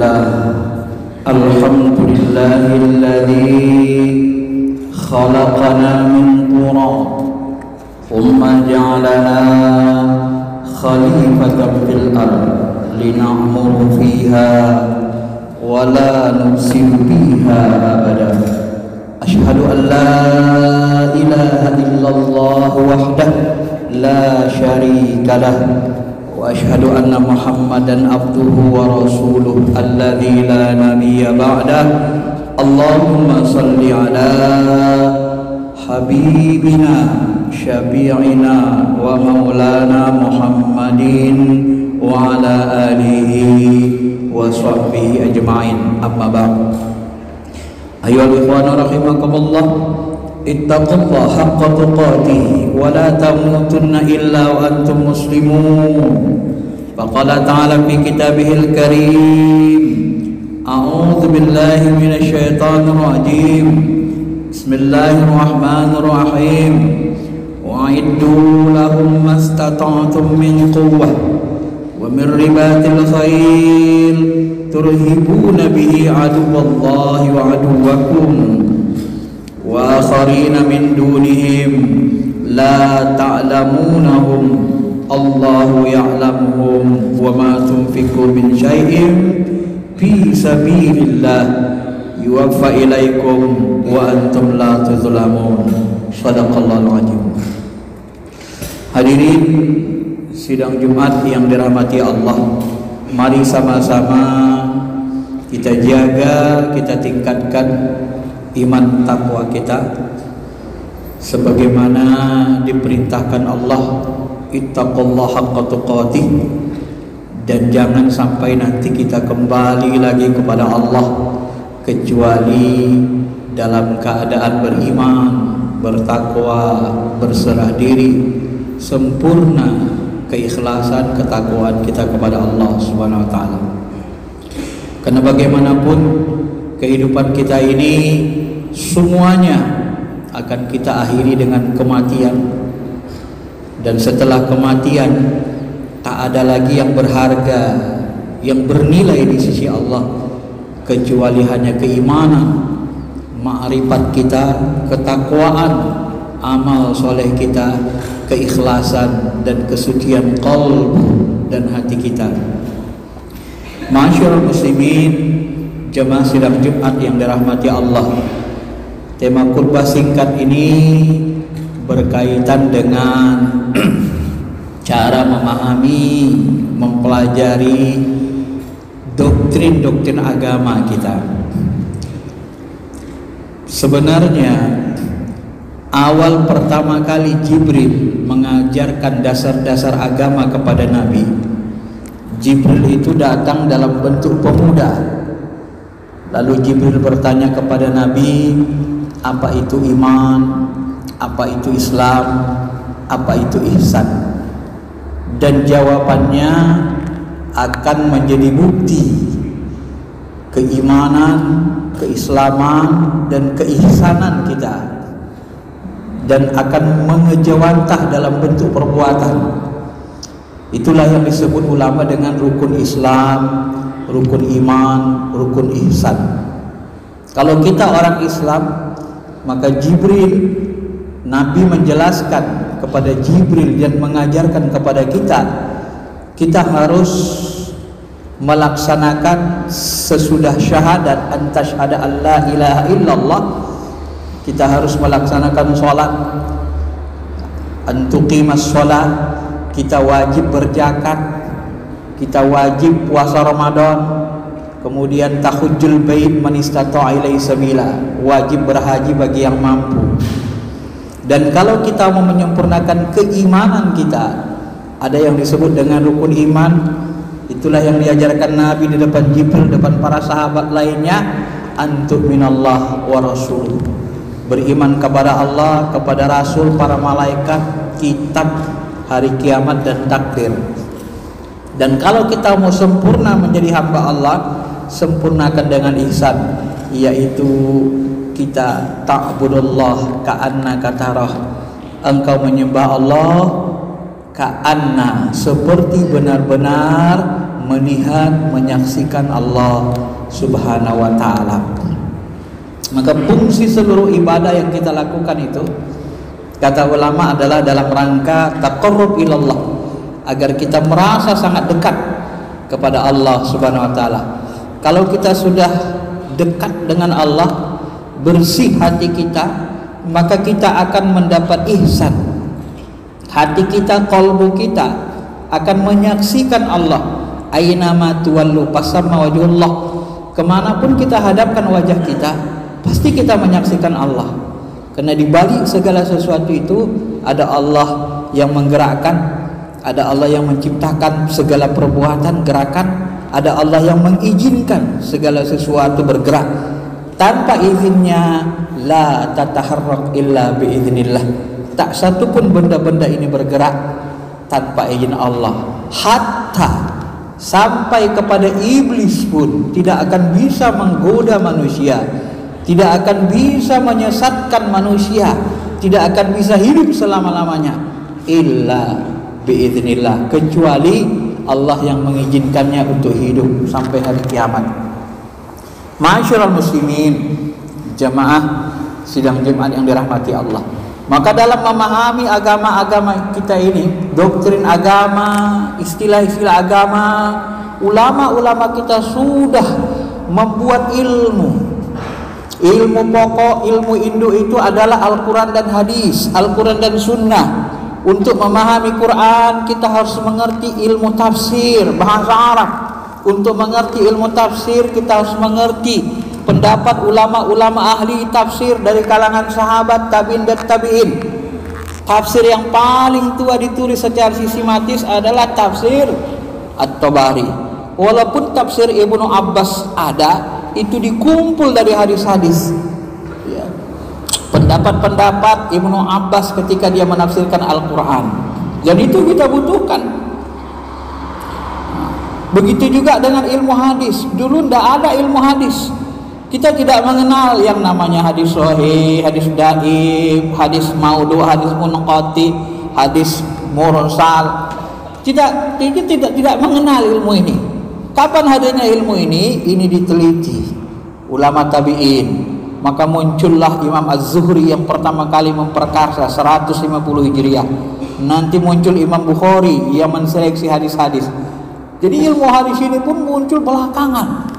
لله الحمد لله الذي خلقنا من تراب ثم جعلنا خليفة في الأرض لنعمر فيها ولا نفسد فيها أبدا أشهد أن لا إله إلا الله وحده لا شريك له وأشهد أن محمدا عبده ورسوله الذي لا نبي بعده اللهم صل على حبيبنا شفيعنا ومولانا محمد وعلى آله وصحبه أجمعين أما بعد أيها الإخوان رحمكم الله اتقوا الله حق تقاته ولا تموتن إلا وأنتم مسلمون فقال تعالى في كتابه الكريم أعوذ بالله من الشيطان الرجيم بسم الله الرحمن الرحيم وأعدوا لهم ما استطعتم من قوة ومن رباط الخيل ترهبون به عدو الله وعدوكم وآخرين من دونهم لا تعلمونهم الله يعلمهم وما تنفقوا من شيء في سبيل الله يوفى إليكم وأنتم لا تظلمون صدق الله العظيم. Hadirin sidang Jumat yang dirahmati Allah, mari sama-sama kita jaga, kita tingkatkan iman takwa kita sebagaimana diperintahkan Allah, ittaqullaha haqqa tuqatih, dan jangan sampai nanti kita kembali lagi kepada Allah kecuali dalam keadaan beriman, bertakwa, berserah diri, sempurna keikhlasan ketakwaan kita kepada Allah Subhanahu wa taala. Karena bagaimanapun kehidupan kita ini semuanya akan kita akhiri dengan kematian, dan setelah kematian tak ada lagi yang berharga, yang bernilai di sisi Allah kecuali hanya keimanan, ma'rifat kita, ketakwaan, amal soleh kita, keikhlasan dan kesucian qalb dan hati kita. Masyaallah muslimin, jemaah sidang Jumat yang dirahmati Allah, tema khutbah singkat ini berkaitan dengan cara memahami, mempelajari doktrin-doktrin agama kita. Sebenarnya awal pertama kali Jibril mengajarkan dasar-dasar agama kepada Nabi, Jibril itu datang dalam bentuk pemuda. Lalu Jibril bertanya kepada Nabi, apa itu iman, apa itu Islam, apa itu ihsan? Dan jawabannya akan menjadi bukti keimanan, keislaman, dan keihsanan kita, dan akan mengejawantah dalam bentuk perbuatan. Itulah yang disebut ulama dengan rukun Islam, rukun iman, rukun ihsan. Kalau kita orang Islam, maka Jibril, Nabi menjelaskan kepada Jibril dan mengajarkan kepada kita, kita harus melaksanakan sesudah syahadat antasyhada alla ilaha illallah, kita harus melaksanakan sholat, antuqimas sholat, kita wajib berzakat, kita wajib puasa Ramadan, kemudian tahujjul bait man istata'a ilaihi sabila, wajib berhaji bagi yang mampu. Dan kalau kita mau menyempurnakan keimanan kita, ada yang disebut dengan rukun iman. Itulah yang diajarkan Nabi di depan Jibril, depan para sahabat lainnya, antuk minallah wa rasul, beriman kepada Allah, kepada Rasul, para malaikat, kitab, hari kiamat, dan takdir. Dan kalau kita mau sempurna menjadi hamba Allah, sempurnakan dengan ihsan, yaitu kita ta'budullah ka'annaka tarah, engkau menyembah Allah ka'anna, seperti benar-benar melihat, menyaksikan Allah Subhanahu wa ta'ala. Maka fungsi seluruh ibadah yang kita lakukan itu, kata ulama, adalah dalam rangka taqarrub ilallah, agar kita merasa sangat dekat kepada Allah Subhanahu wa ta'ala. Kalau kita sudah dekat dengan Allah, bersih hati kita, maka kita akan mendapat ihsan. Hati kita, qalbu kita akan menyaksikan Allah. Ainama tuwallu fasamma wajhullah. Kemanapun kita hadapkan wajah kita, pasti kita menyaksikan Allah. Karena di balik segala sesuatu itu ada Allah yang menggerakkan, ada Allah yang menciptakan segala perbuatan, gerakan, ada Allah yang mengizinkan segala sesuatu bergerak. Tanpa izinnya, la tataharrak illa biiznillah. Tak satu pun benda-benda ini bergerak tanpa izin Allah. Hatta sampai kepada iblis pun tidak akan bisa menggoda manusia, tidak akan bisa menyesatkan manusia, tidak akan bisa hidup selama-lamanya illa biiznillah, kecuali Allah yang mengizinkannya untuk hidup sampai hari kiamat. Ma'asyiral muslimin, jamaah sidang Jumat yang dirahmati Allah. Maka dalam memahami agama-agama kita ini, doktrin agama, istilah-istilah agama, ulama-ulama kita sudah membuat ilmu pokok, ilmu induk itu adalah Al-Quran dan hadis, Al-Quran dan sunnah. Untuk memahami Quran, kita harus mengerti ilmu tafsir, bahasa Arab. Untuk mengerti ilmu tafsir, kita harus mengerti pendapat ulama-ulama ahli tafsir dari kalangan sahabat, tabi'in dan tabi'in. Tafsir yang paling tua ditulis secara sistematis adalah tafsir At-Tabari. Walaupun tafsir Ibnu Abbas ada, itu dikumpul dari hadis-hadis, ya. Pendapat-pendapat Ibnu Abbas ketika dia menafsirkan Al-Quran, dan itu kita butuhkan. Begitu juga dengan ilmu hadis. Dulu tidak ada ilmu hadis. Kita tidak mengenal yang namanya hadis sahih, hadis dhaif, hadis maudhu, hadis munqati, hadis mursal. Kita tidak mengenal ilmu ini. Kapan hadirnya ilmu ini? Ini diteliti ulama tabi'in. Maka muncullah Imam Az-Zuhri yang pertama kali memperkasa 150 Hijriah. Nanti muncul Imam Bukhari yang menseleksi hadis-hadis. Jadi ilmu hadis ini pun muncul belakangan.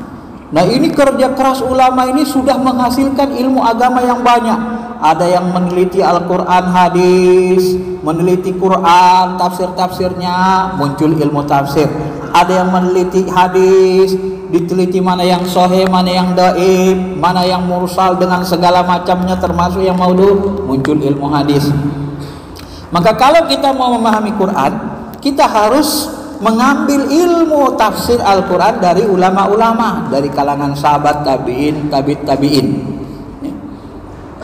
Nah, ini kerja keras ulama ini sudah menghasilkan ilmu agama yang banyak. Ada yang meneliti Al-Quran hadis, meneliti Quran, tafsir-tafsirnya, muncul ilmu tafsir. Ada yang meneliti hadis, diteliti mana yang sahih, mana yang dhaif, mana yang mursal dengan segala macamnya termasuk yang maudhu, muncul ilmu hadis. Maka kalau kita mau memahami Quran, kita harus mengambil ilmu tafsir Al-Quran dari ulama-ulama, dari kalangan sahabat, tabi'in, tabi'in.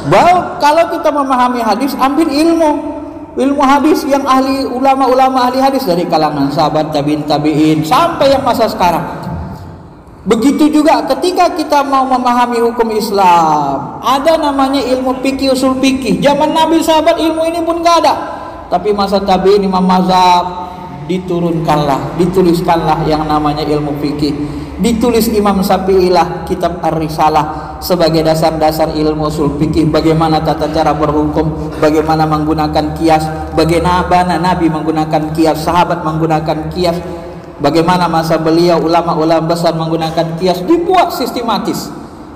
Bahwa kalau kita memahami hadis, ambil ilmu hadis yang ahli ulama-ulama ahli hadis dari kalangan sahabat, tabi'in, sampai yang masa sekarang. Begitu juga ketika kita mau memahami hukum Islam, ada namanya ilmu fikih, usul fikih. Zaman Nabi sahabat ilmu ini pun gak ada, tapi masa tabi'in, imam mazhab, dituliskanlah yang namanya ilmu fikih. Ditulis Imam Syafi'ilah kitab Ar-Risalah sebagai dasar-dasar ilmu usul fikih. Bagaimana tata cara berhukum, bagaimana menggunakan kias, bagaimana Nabi menggunakan kias, sahabat menggunakan kias, bagaimana masa beliau ulama-ulama besar menggunakan kias, dibuat sistematis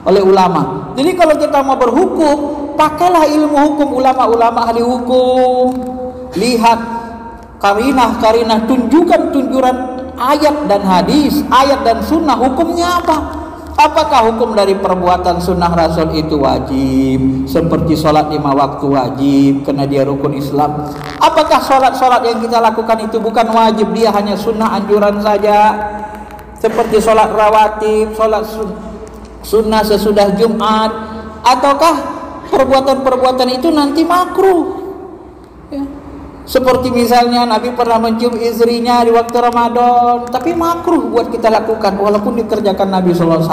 oleh ulama. Jadi kalau kita mau berhukum, pakailah ilmu hukum ulama-ulama ahli hukum. Lihat karinah-karinah, tunjukan ayat dan hadis, ayat dan sunnah, hukumnya apa? Apakah hukum dari perbuatan sunnah Rasul itu wajib, seperti sholat 5 waktu wajib karena dia rukun Islam? Apakah sholat-sholat yang kita lakukan itu bukan wajib, dia hanya sunnah anjuran saja, seperti sholat rawatib, sholat sunnah sesudah Jumat? Ataukah perbuatan-perbuatan itu nanti makruh, ya? Seperti misalnya Nabi pernah mencium istrinya di waktu Ramadan, tapi makruh buat kita lakukan walaupun dikerjakan Nabi SAW.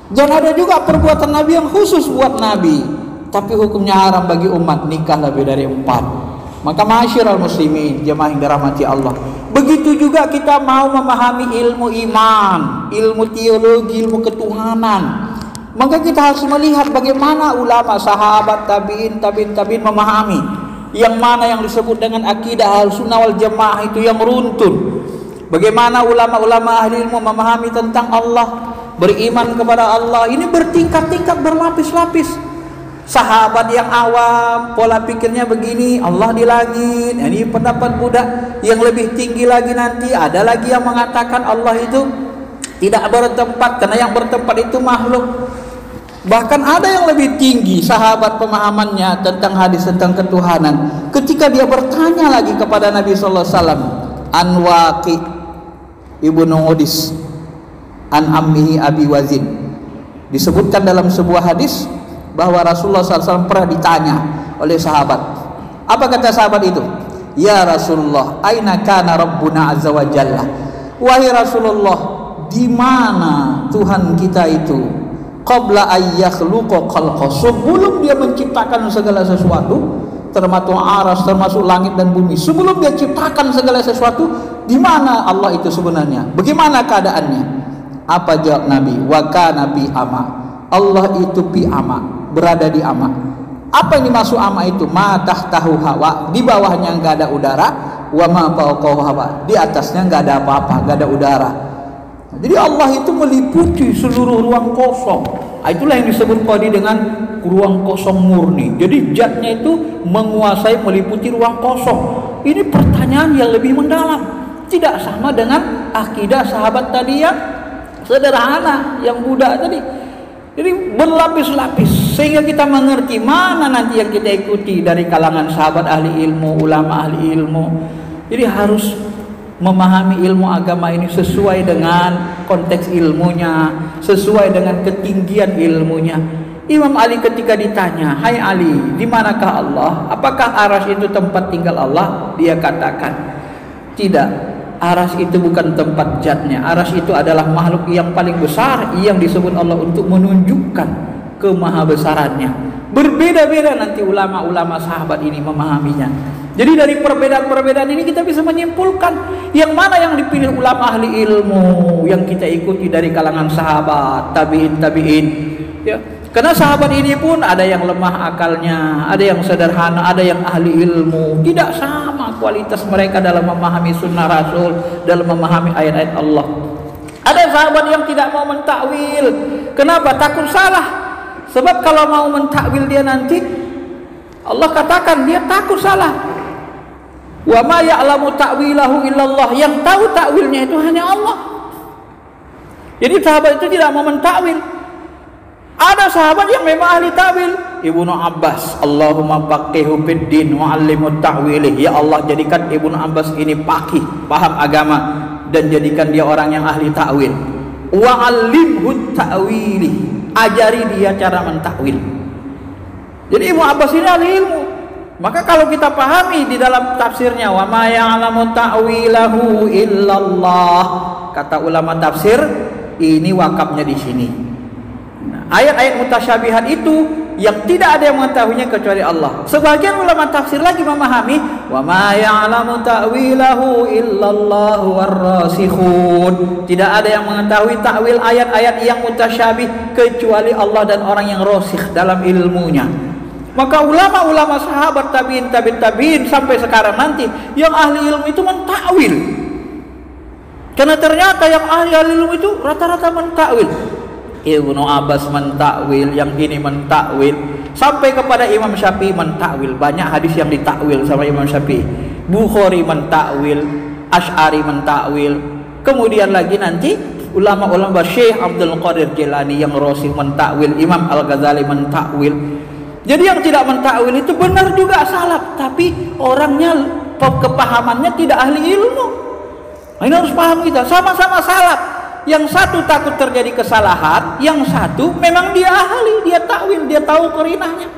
Dan ada juga perbuatan Nabi yang khusus buat Nabi, tapi hukumnya haram bagi umat, nikah lebih dari 4. Maka ma'asyiral muslimin, jemaah yang dirahmati Allah, begitu juga kita mau memahami ilmu iman, ilmu teologi, ilmu ketuhanan, maka kita harus melihat bagaimana ulama, sahabat, tabi'in memahami. Yang mana yang disebut dengan akidah Ahlussunnah wal Jamaah itu yang runtun. Bagaimana ulama-ulama ahli ilmu memahami tentang Allah, beriman kepada Allah. Ini bertingkat-tingkat, berlapis-lapis. Sahabat yang awam, pola pikirnya begini, Allah di langit. Ini pendapat budak. Yang lebih tinggi lagi nanti, ada lagi yang mengatakan Allah itu tidak bertempat, karena yang bertempat itu makhluk. Bahkan ada yang lebih tinggi sahabat pemahamannya tentang hadis, tentang ketuhanan. Ketika dia bertanya lagi kepada Nabi sallallahu alaihi wasallam, an Waqi ibnu Udis an ammihi Abi Wazin, disebutkan dalam sebuah hadis bahwa Rasulullah SAW pernah ditanya oleh sahabat. Apa kata sahabat itu? Ya Rasulullah, aina kana Rabbuna azza wa jalla? Wahai Rasulullah, di mana Tuhan kita itu? Qabla ayyakhluqa khalqa, sebelum dia menciptakan segala sesuatu, termasuk aras, termasuk langit dan bumi. Sebelum dia ciptakan segala sesuatu, di mana Allah itu sebenarnya? Bagaimana keadaannya? Apa jawab Nabi? Wa kana bi ama. Allah itu bi ama, berada di ama. Apa yang dimaksud ama itu? Ma tahtahu hawa, di bawahnya enggak ada udara, wa ma fawqahu hawa, di atasnya enggak ada apa-apa, enggak ada udara. Jadi Allah itu meliputi seluruh ruang kosong. Itulah yang disebut tadi dengan ruang kosong murni. Jadi zatnya itu menguasai, meliputi ruang kosong. Ini pertanyaan yang lebih mendalam. Tidak sama dengan akidah sahabat tadi yang sederhana, yang budak tadi. Jadi berlapis-lapis sehingga kita mengerti mana nanti yang kita ikuti dari kalangan sahabat ahli ilmu, ulama ahli ilmu. Jadi harus memahami ilmu agama ini sesuai dengan konteks ilmunya, sesuai dengan ketinggian ilmunya. Imam Ali ketika ditanya, "Hai Ali, di manakah Allah? Apakah aras itu tempat tinggal Allah?" Dia katakan, "Tidak. Aras itu bukan tempat zatnya. Aras itu adalah makhluk yang paling besar yang disebut Allah untuk menunjukkan kemahabesarannya." Berbeda-beda nanti ulama-ulama sahabat ini memahaminya. Jadi dari perbedaan-perbedaan ini kita bisa menyimpulkan yang mana yang dipilih ulama ahli ilmu yang kita ikuti dari kalangan sahabat, tabi'in. Ya. Karena sahabat ini pun ada yang lemah akalnya, ada yang sederhana, ada yang ahli ilmu. Tidak sama kualitas mereka dalam memahami sunnah Rasul, dalam memahami ayat-ayat Allah. Ada sahabat yang tidak mau mentakwil. Kenapa? Takut salah. Sebab kalau mau mentakwil dia nanti, Allah katakan dia takut salah. Wa ma ya'lamu ta'wilahu illallah, yang tahu takwilnya itu hanya Allah. Jadi sahabat itu tidak mau mentakwil. Ada sahabat yang memang ahli takwil. Ibnu Abbas, Allahumma faqihhu fid din wa 'allimhu ta'wilih. Ya Allah, jadikan Ibnu Abbas ini faqih, paham agama, dan jadikan dia orang yang ahli takwil. Wa 'allimhu ta'wilih, ajari dia cara mentakwil. Jadi Ibnu Abbas ini ahli ilmu. Maka kalau kita pahami di dalam tafsirnya, wa ma ya'lamu ta'wilahu illallah, kata ulama tafsir, ini wakafnya di sini. Ayat-ayat mutasyabihat itu yang tidak ada yang mengetahuinya kecuali Allah. Sebagian ulama tafsir lagi memahami wa ma ya'lamu ta'wilahu illallah warrasikhun. Tidak ada yang mengetahui takwil ayat-ayat yang mutasyabih kecuali Allah dan orang yang rasikh dalam ilmunya. Maka ulama-ulama sahabat tabi'in sampai sekarang nanti yang ahli ilmu itu mentakwil. Karena ternyata yang ahli ilmu itu rata-rata mentakwil. Ibnu Abbas mentakwil, yang ini mentakwil, sampai kepada Imam Syafi'i mentakwil. Banyak hadis yang ditakwil sama Imam Syafi'i. Bukhari mentakwil, Asy'ari mentakwil. Kemudian lagi nanti ulama-ulama Syekh Abdul Qadir Jilani yang rasikh mentakwil, Imam Al-Ghazali mentakwil. Jadi yang tidak mentakwil itu benar juga salaf, tapi orangnya kepahamannya tidak ahli ilmu. Ini harus paham kita, sama-sama salaf. Yang satu takut terjadi kesalahan, yang satu memang dia ahli, dia takwil, dia tahu qarinahnya.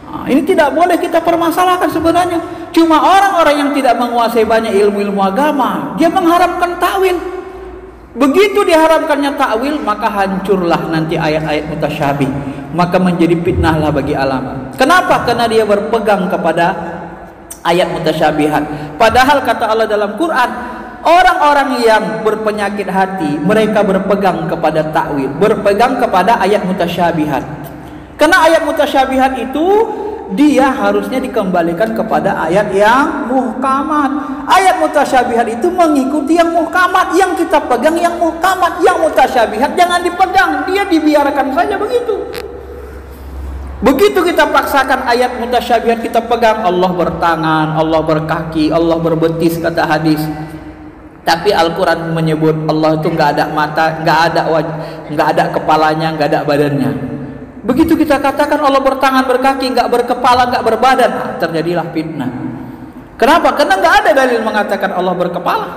Nah, ini tidak boleh kita permasalahkan sebenarnya. Cuma orang-orang yang tidak menguasai banyak ilmu-ilmu agama, dia mengharapkan takwil. Begitu diharapkannya takwil, maka hancurlah nanti ayat-ayat mutasyabih. Maka menjadi fitnahlah bagi ulama. Kenapa? Karena dia berpegang kepada ayat mutasyabihat. Padahal kata Allah dalam Quran, orang-orang yang berpenyakit hati, mereka berpegang kepada takwil, berpegang kepada ayat mutasyabihat. Karena ayat mutasyabihat itu dia harusnya dikembalikan kepada ayat yang muhkamat. Ayat mutasyabihat itu mengikuti yang muhkamat. Yang kita pegang yang muhkamat, yang mutasyabihat jangan dipegang, dia dibiarkan saja begitu. Begitu kita paksakan ayat mutasyabihat kita pegang, Allah bertangan, Allah berkaki, Allah berbetis kata hadis. Tapi Al-Quran menyebut Allah itu nggak ada mata, nggak ada wajah, nggak ada kepalanya, nggak ada badannya. Begitu kita katakan Allah bertangan, berkaki, nggak berkepala, nggak berbadan, terjadilah fitnah. Kenapa? Karena nggak ada dalil mengatakan Allah berkepala.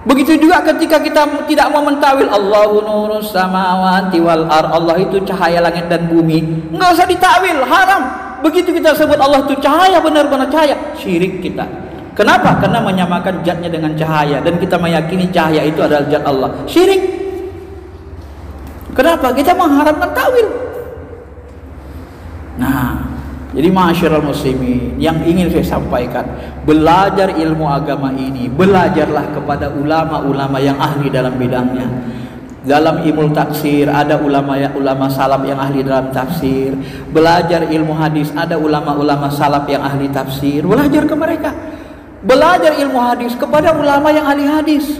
Begitu juga ketika kita tidak mau mentawil Allahu nurus samawati wal ar, Allah itu cahaya langit dan bumi, nggak usah ditakwil, haram. Begitu kita sebut Allah itu cahaya, benar-benar cahaya, syirik kita. Kenapa? Karena menyamakan zatnya dengan cahaya, dan kita meyakini cahaya itu adalah zat Allah, syirik. Kenapa? Kita mengharamkan takwil. Nah, jadi ma'asyiral muslimin, yang ingin saya sampaikan, belajar ilmu agama ini, belajarlah kepada ulama-ulama yang ahli dalam bidangnya. Dalam ilmu tafsir ada ulama salaf yang ahli dalam tafsir. Belajar ilmu hadis ada ulama-ulama salaf yang ahli tafsir. Belajar ke mereka. Belajar ilmu hadis kepada ulama yang ahli hadis.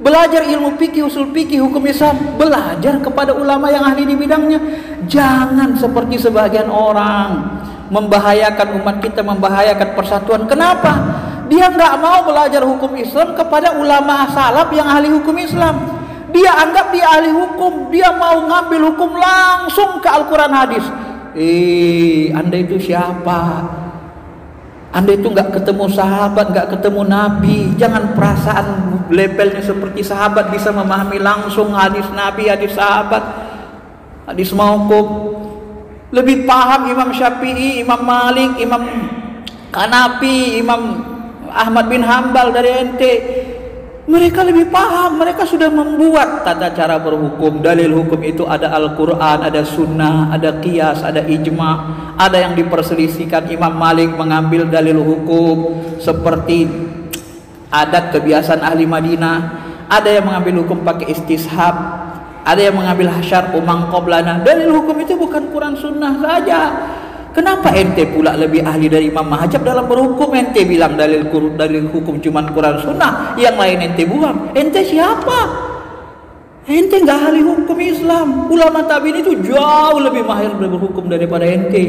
Belajar ilmu fikih, usul fikih, hukum Islam, belajar kepada ulama yang ahli di bidangnya. Jangan seperti sebagian orang membahayakan umat kita, membahayakan persatuan. Kenapa? Dia nggak mau belajar hukum Islam kepada ulama salaf yang ahli hukum Islam. Dia anggap dia ahli hukum, dia mau ngambil hukum langsung ke Al-Quran hadis. Anda itu siapa? Anda itu nggak ketemu sahabat, nggak ketemu Nabi. Jangan perasaan levelnya seperti sahabat bisa memahami langsung hadis Nabi, hadis sahabat, hadis mauquf. Lebih paham Imam Syafi'i, Imam Malik, Imam Hanafi, Imam Ahmad bin Hambal dari ente. Mereka lebih paham, mereka sudah membuat tata cara berhukum. Dalil hukum itu ada Al-Quran, ada Sunnah, ada Qiyas, ada Ijma'. Ada yang diperselisihkan. Imam Malik mengambil dalil hukum seperti adat kebiasaan ahli Madinah. Ada yang mengambil hukum pakai istishab, ada yang mengambil hasyar umang qoblana. Dalil hukum itu bukan Quran Sunnah saja. Kenapa ente pula lebih ahli dari Imam Mahajab dalam berhukum? Ente bilang dalil hukum cuma Quran Sunnah, yang lain ente buang. Ente siapa? Ente nggak ahli hukum Islam. Ulama tabi'in itu jauh lebih mahir berhukum daripada ente.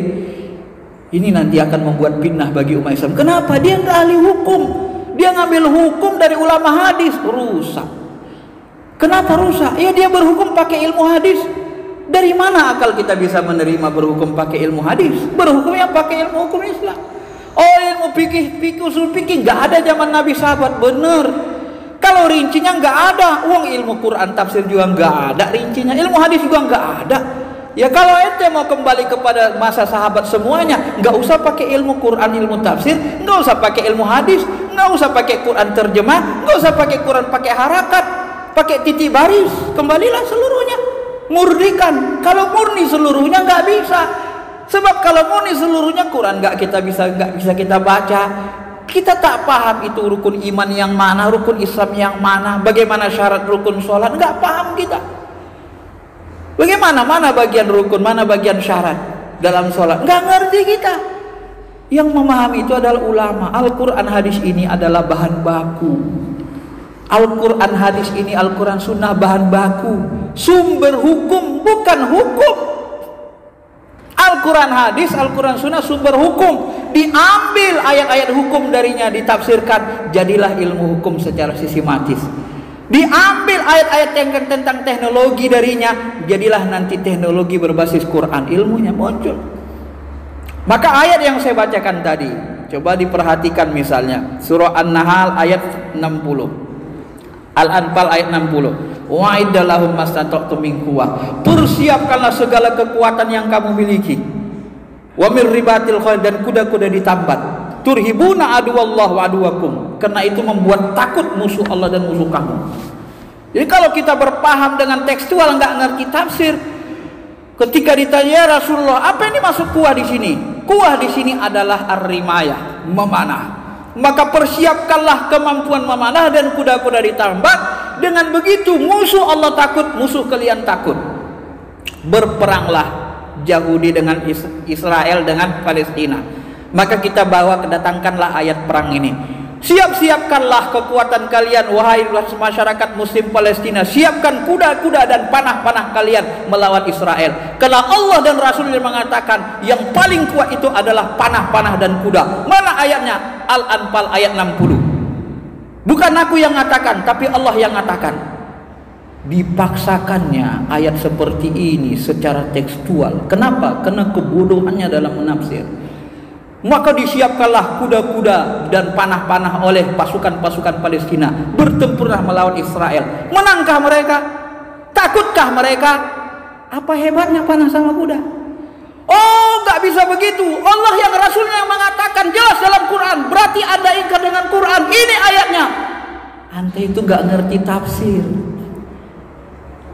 Ini nanti akan membuat fitnah bagi umat Islam. Kenapa? Dia nggak ahli hukum. Dia ngambil hukum dari ulama hadis, rusak. Kenapa rusak? Ya dia berhukum pakai ilmu hadis. Dari mana akal kita bisa menerima berhukum pakai ilmu hadis? Berhukum yang pakai ilmu hukum Islam. Oh, ilmu fikih, usul fikih nggak ada zaman Nabi sahabat, bener. Kalau rincinya nggak ada, uang ilmu Quran tafsir juga nggak ada rincinya, ilmu hadis juga nggak ada. Ya kalau ente mau kembali kepada masa sahabat semuanya, nggak usah pakai ilmu Quran, ilmu tafsir, nggak usah pakai ilmu hadis, nggak usah pakai Quran terjemah, nggak usah pakai Quran pakai harakat, pakai titik baris, kembalilah seluruhnya. Murnikan. Kalau murni seluruhnya nggak bisa. Sebab kalau murni seluruhnya Quran nggak bisa kita baca. Kita tak paham itu rukun iman yang mana, rukun Islam yang mana, bagaimana syarat rukun sholat, nggak paham kita. Bagaimana mana bagian rukun, mana bagian syarat dalam sholat, nggak ngerti kita. Yang memahami itu adalah ulama. Al-Quran hadis ini adalah bahan baku. Al-Quran hadis ini, Al-Quran sunnah bahan baku, sumber hukum, bukan hukum. Al-Quran hadis, Al-Quran sunnah sumber hukum. Diambil ayat-ayat hukum darinya, ditafsirkan, jadilah ilmu hukum secara sistematis. Diambil ayat-ayat yang tentang teknologi darinya, jadilah nanti teknologi berbasis Quran, ilmunya muncul. Maka ayat yang saya bacakan tadi, coba diperhatikan misalnya surah An-Nahl ayat 60, Al-Anfal ayat 60. Wa'iddalahum mastata'tum min quwwah. Persiapkanlah segala kekuatan yang kamu miliki. Wa mir ribatil khayl, dan kuda-kuda ditambat. Turhibuna aduwallah wa aduwakum. Karena itu membuat takut musuh Allah dan musuh kamu. Jadi kalau kita berpaham dengan tekstual, nggak ngerti tafsir, ketika ditanya Rasulullah, apa ini masuk kuah di sini? Kuah di sini adalah ar-rimayah. memanah. Maka persiapkanlah kemampuan memanah dan kuda-kuda ditambah. Dengan begitu musuh Allah takut, musuh kalian takut. Berperanglah Yahudi dengan Israel dengan Palestina. Maka kita kedatangkanlah ayat perang ini. Siap-siapkanlah kekuatan kalian, wahai masyarakat muslim Palestina. Siapkan kuda-kuda dan panah-panah kalian melawan Israel. Karena Allah dan Rasulnya mengatakan yang paling kuat itu adalah panah-panah dan kuda. Mana ayatnya? Al-Anfal ayat 60. Bukan aku yang mengatakan, tapi Allah yang mengatakan. Dipaksakannya ayat seperti ini secara tekstual. Kenapa? Karena kebodohannya dalam menafsir. Maka disiapkanlah kuda-kuda dan panah-panah oleh pasukan-pasukan Palestina. Bertempurlah melawan Israel. Menangkah mereka? Takutkah mereka? Apa hebatnya panah sama kuda? Oh, gak bisa begitu. Allah yang Rasulnya yang mengatakan jelas dalam Quran. Berarti Anda ingkar dengan Quran. Ini ayatnya. Anda itu gak ngerti tafsir.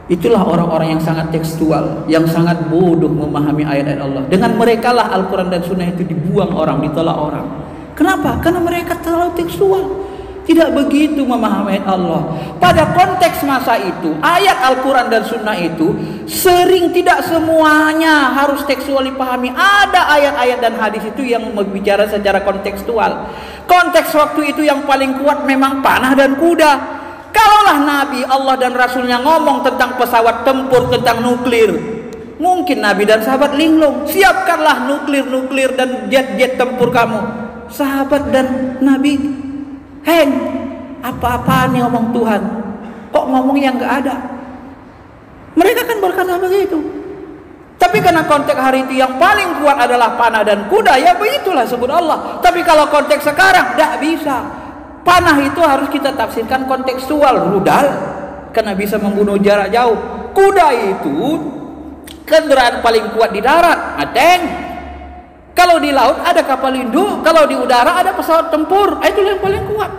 Itulah orang-orang yang sangat tekstual, yang sangat bodoh memahami ayat-ayat Allah. Dengan mereka lah Al-Quran dan Sunnah itu dibuang orang, ditolak orang. Kenapa? Karena mereka terlalu tekstual. Tidak begitu memahami ayat Allah. Pada konteks masa itu, ayat Al-Quran dan Sunnah itu sering tidak semuanya harus tekstual dipahami. Ada ayat-ayat dan hadis itu yang berbicara secara kontekstual. Konteks waktu itu yang paling kuat memang panah dan kuda. Kalaulah Nabi, Allah dan Rasulnya ngomong tentang pesawat tempur, tentang nuklir, mungkin Nabi dan sahabat linglung. Siapkanlah nuklir dan jet-jet tempur kamu. Sahabat dan Nabi heng, apa-apaan yang ngomong Tuhan, kok ngomong yang gak ada. Mereka kan berkata begitu. Tapi karena konteks hari itu yang paling kuat adalah panah dan kuda, ya begitulah sebut Allah. Tapi kalau konteks sekarang gak bisa. Panah itu harus kita tafsirkan kontekstual, rudal karena bisa membunuh jarak jauh. Kuda itu kendaraan paling kuat di darat, tank. Kalau di laut ada kapal induk, kalau di udara ada pesawat tempur. Itu yang paling kuat.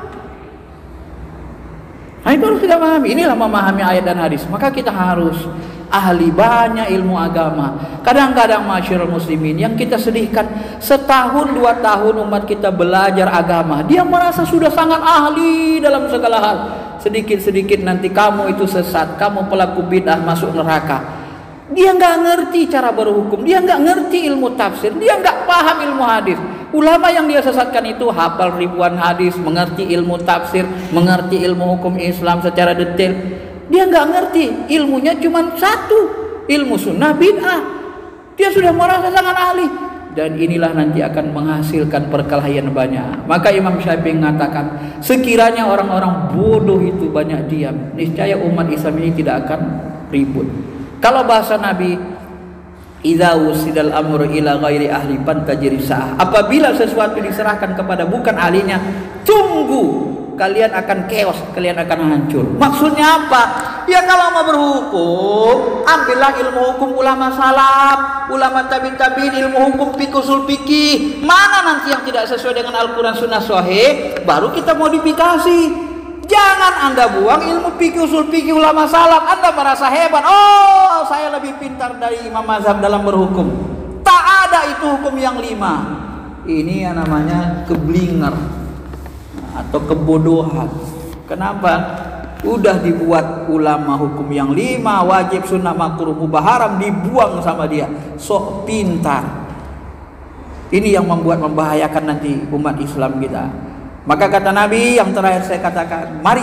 Nah, itu harus kita pahami. Inilah memahami ayat dan hadis. Maka kita harus ahli banyak ilmu agama. Kadang-kadang masyarakat muslimin yang kita sedihkan, setahun 2 tahun umat kita belajar agama, dia merasa sudah sangat ahli dalam segala hal. Sedikit-sedikit nanti kamu itu sesat, kamu pelaku bid'ah masuk neraka. Dia nggak ngerti cara berhukum, dia nggak ngerti ilmu tafsir, dia nggak paham ilmu hadis. Ulama yang dia sesatkan itu hafal ribuan hadis, mengerti ilmu tafsir, mengerti ilmu hukum Islam secara detail. Dia nggak ngerti, ilmunya cuma satu, ilmu sunnah bid'ah. Dia sudah merasa sangat ahli, dan inilah nanti akan menghasilkan perkelahian banyak. Maka Imam Syafi'i mengatakan, sekiranya orang-orang bodoh itu banyak diam, niscaya umat Islam ini tidak akan ribut. Kalau bahasa Nabi, idza wusidal amru ila ghairi ahli fantajri sa'ah. Apabila sesuatu diserahkan kepada bukan ahlinya, tunggu, kalian akan chaos, kalian akan hancur. Maksudnya apa? Ya kalau mau berhukum, ambillah ilmu hukum ulama salaf, ulama tabi'in, ilmu hukum fikih usul fikih. Mana nanti yang tidak sesuai dengan Al-Quran Sunnah Sahih, baru kita modifikasi. Jangan Anda buang ilmu fikih usul fikih ulama salaf. Anda merasa hebat, oh saya lebih pintar dari imam mazhab dalam berhukum. Tak ada itu hukum yang 5. Ini yang namanya keblinger atau kebodohan. Kenapa? Udah dibuat ulama hukum yang 5, wajib, sunnah, makruh, mubah, haram, dibuang sama dia. Sok pintar. Ini yang membahayakan nanti umat Islam kita. Maka kata Nabi yang terakhir saya katakan, mari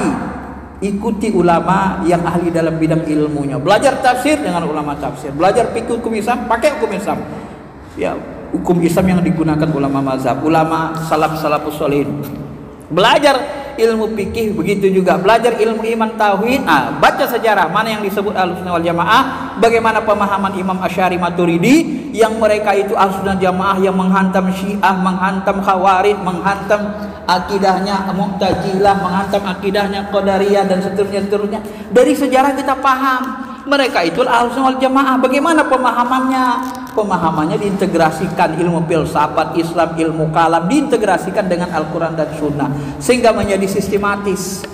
ikuti ulama yang ahli dalam bidang ilmunya. Belajar tafsir dengan ulama tafsir, belajar fikih hukum Islam, pakai hukum Islam. Ya, hukum Islam yang digunakan ulama mazhab, ulama salafus sholihin. Belajar ilmu fikih, begitu juga belajar ilmu iman tauhid. Baca sejarah mana yang disebut Ahlussunnah wal Jamaah, bagaimana pemahaman Imam Asy'ari Maturidi yang mereka itu Ahlussunnah Jamaah yang menghantam Syiah, menghantam Khawarij, menghantam akidahnya Mu'tazilah, menghantam akidahnya Qadariyah dan seterusnya. Dari sejarah kita paham mereka itu Ahlussunnah wal Jamaah. Bagaimana pemahamannya? Pemahamannya diintegrasikan ilmu filsafat Islam, ilmu kalam diintegrasikan dengan Al-Quran dan Sunnah sehingga menjadi sistematis.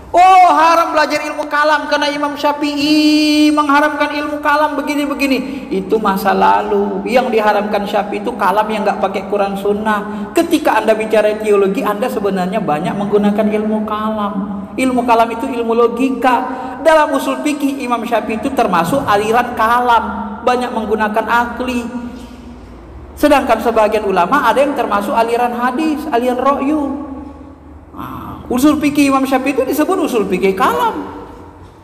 Oh, haram belajar ilmu kalam karena Imam Syafi'i mengharamkan ilmu kalam begini-begini. Itu masa lalu. Yang diharamkan Syafi'i itu kalam yang nggak pakai Quran Sunnah. Ketika Anda bicara teologi, Anda sebenarnya banyak menggunakan ilmu kalam. Ilmu kalam itu ilmu logika. Dalam usul fikih Imam Syafi'i itu termasuk aliran kalam, banyak menggunakan akli. Sedangkan sebagian ulama ada yang termasuk aliran hadis, aliran ra'yu. Usul fikih Imam Syafi'i itu disebut usul fikih kalam.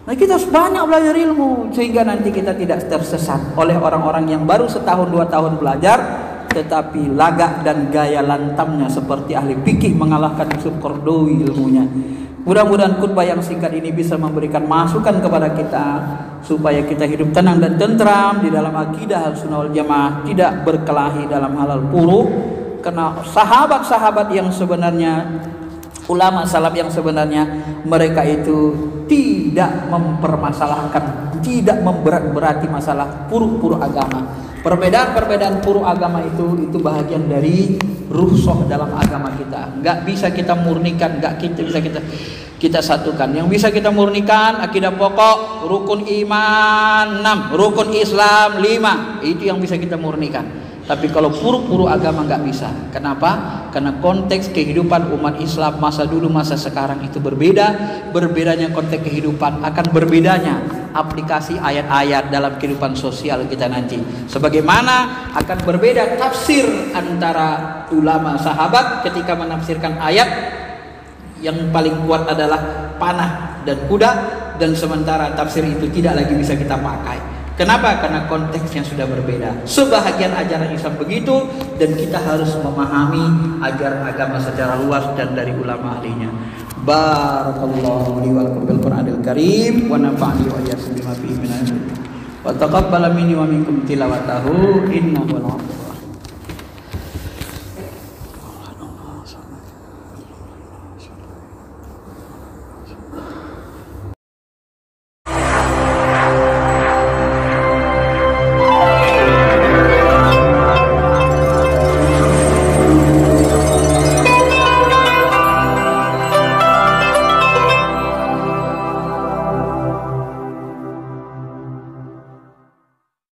Nah, kita harus banyak belajar ilmu sehingga nanti kita tidak tersesat oleh orang-orang yang baru setahun 2 tahun belajar, tetapi lagak dan gaya lantamnya seperti ahli fikih mengalahkan Yusuf Qaradawi ilmunya. Mudah-mudahan khutbah yang singkat ini bisa memberikan masukan kepada kita supaya kita hidup tenang dan tentram di dalam akidah Ahlussunnah wal Jamaah, tidak berkelahi dalam halal puru. Karena sahabat-sahabat yang sebenarnya, ulama salaf yang sebenarnya, mereka itu tidak mempermasalahkan, tidak memberat-berati masalah puru-puru agama. Perbedaan-perbedaan puru agama itu bahagian dari ruhsah dalam agama kita. Nggak bisa kita murnikan, nggak bisa kita satukan. Yang bisa kita murnikan akidah pokok, rukun iman 6, rukun Islam 5. Itu yang bisa kita murnikan. Tapi kalau puru-puru agama nggak bisa. Kenapa? Karena konteks kehidupan umat Islam masa dulu masa sekarang itu berbeda. Berbedanya konteks kehidupan akan berbedanya aplikasi ayat-ayat dalam kehidupan sosial kita nanti. Sebagaimana akan berbeda tafsir antara ulama sahabat ketika menafsirkan ayat, yang paling kuat adalah panah dan kuda, dan sementara tafsir itu tidak lagi bisa kita pakai. Kenapa? Karena konteksnya sudah berbeda. Sebahagian ajaran Islam begitu, dan kita harus memahami ajaran agama secara luas dan dari ulama ahlinya. Barakallahu li wa lakum bil Qur'anil Karim wa nafa'ani wa iyyakum bima fihi min al-ilm. Wa taqabbal minni wa minkum tilawatahu innahu wal